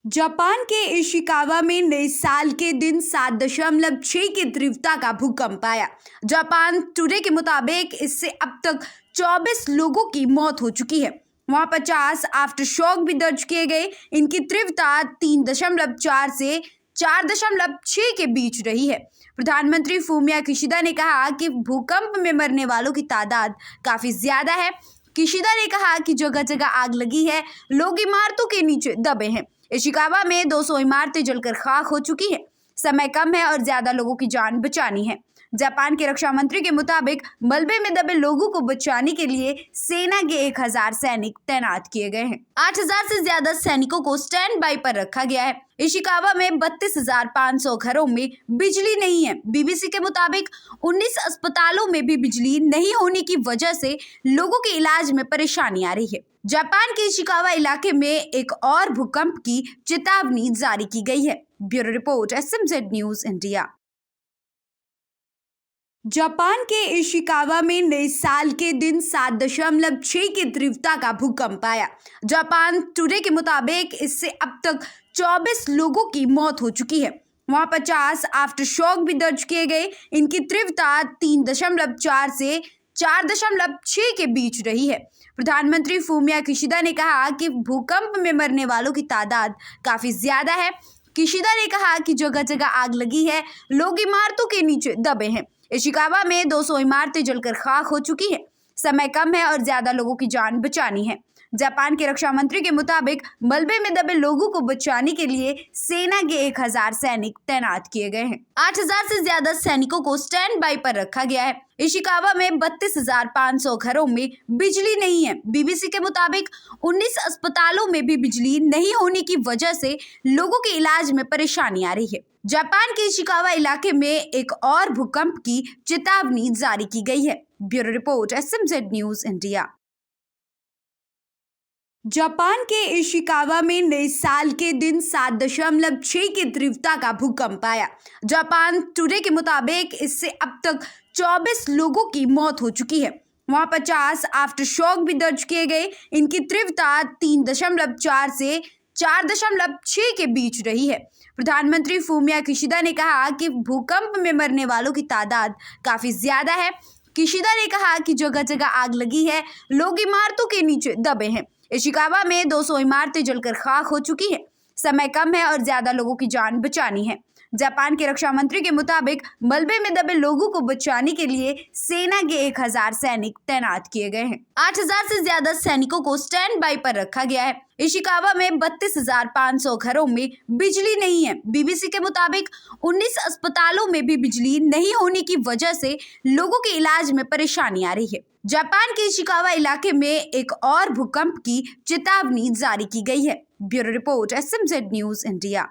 Japan के Ishikawa में नए साल के दिन 7.6 की तीव्रता का भूकंप आया। जापान टुडे के मुताबिक इससे अब तक 24 लोगों की मौत हो चुकी है। वहां 50 आफ्टर शॉक भी दर्ज किए गए। इनकी तीव्रता 3.4 से 4.6 के बीच रही है। प्रधानमंत्री फूमियो किशिदा ने कहा कि भूकंप में मरने वालों की तादाद काफी ज्यादा है। किशिदा ने कहा कि जगह जगह आग लगी है, लोग इमारतों के नीचे दबे हैं। इशिकावा में 200 इमारतें जलकर खाक हो चुकी हैं। समय कम है और ज्यादा लोगों की जान बचानी है। जापान के रक्षा मंत्री के मुताबिक मलबे में दबे लोगों को बचाने के लिए सेना के 1000 सैनिक तैनात किए गए हैं। 8000 से ज्यादा सैनिकों को स्टैंड बाई पर रखा गया है। इशिकावा में 32,500 घरों में बिजली नहीं है। बीबीसी के मुताबिक 19 अस्पतालों में भी बिजली नहीं होने की वजह से लोगों के इलाज में परेशानी आ रही है। जापान के इशिकावा इलाके में एक और भूकंप की चेतावनी जारी की गई है। Bureau report, SMZ news India. Japan के इशिकावा में नए साल के दिन 7.6 की तीव्रता का भूकंप आया। जापान टुडे के मुताबिक इससे अब तक 24 लोगों की मौत हो चुकी है। वहां 50 आफ्टर शॉक भी दर्ज किए गए। इनकी तीव्रता 3.4 से 4.6 के बीच रही है। प्रधानमंत्री फूमियो किशिदा ने कहा कि भूकंप में मरने वालों की तादाद काफी ज्यादा है। किशिदा ने कहा कि जगह जगह आग लगी है, लोग इमारतों के नीचे दबे हैं। इशिकावा में 200 इमारतें जलकर खाक हो चुकी हैं। समय कम है और ज्यादा लोगों की जान बचानी है। जापान के रक्षा मंत्री के मुताबिक मलबे में दबे लोगों को बचाने के लिए सेना के 1000 सैनिक तैनात किए गए हैं। 8000 से ज्यादा सैनिकों को स्टैंड बाई पर रखा गया है। इशिकावा में 32,500 घरों में बिजली नहीं है। बीबीसी के मुताबिक 19 अस्पतालों में भी बिजली नहीं होने की वजह से लोगों के इलाज में परेशानी आ रही है। जापान के इशिकावा इलाके में एक और भूकंप की चेतावनी जारी की गई है। Bureau report, SMZ news India. Japan के इशिकावा में नए साल के दिन 7.6 की तीव्रता का भूकंप आया। जापान टुडे के मुताबिक इससे अब तक 24 लोगों की मौत हो चुकी है। वहां 50 आफ्टर शॉक भी दर्ज किए गए। इनकी तीव्रता 3.4 से 4.6 के बीच रही है। प्रधानमंत्री फूमियो किशिदा ने कहा कि भूकंप में मरने वालों की तादाद काफी ज्यादा है। किशिदा ने कहा कि जगह जगह आग लगी है, लोग इमारतों के नीचे दबे हैं। इशिकावा में 200 इमारतें जलकर खाक हो चुकी हैं। समय कम है और ज्यादा लोगों की जान बचानी है। जापान के रक्षा मंत्री के मुताबिक मलबे में दबे लोगों को बचाने के लिए सेना के 1000 सैनिक तैनात किए गए हैं। 8000 से ज्यादा सैनिकों को स्टैंड बाई पर रखा गया है। इशिकावा में 32,500 घरों में बिजली नहीं है। बीबीसी के मुताबिक 19 अस्पतालों में भी बिजली नहीं होने की वजह से लोगों के इलाज में परेशानी आ रही है। जापान के इशिकावा इलाके में एक और भूकंप की चेतावनी जारी की गई है। Bureau report, SMZ news India.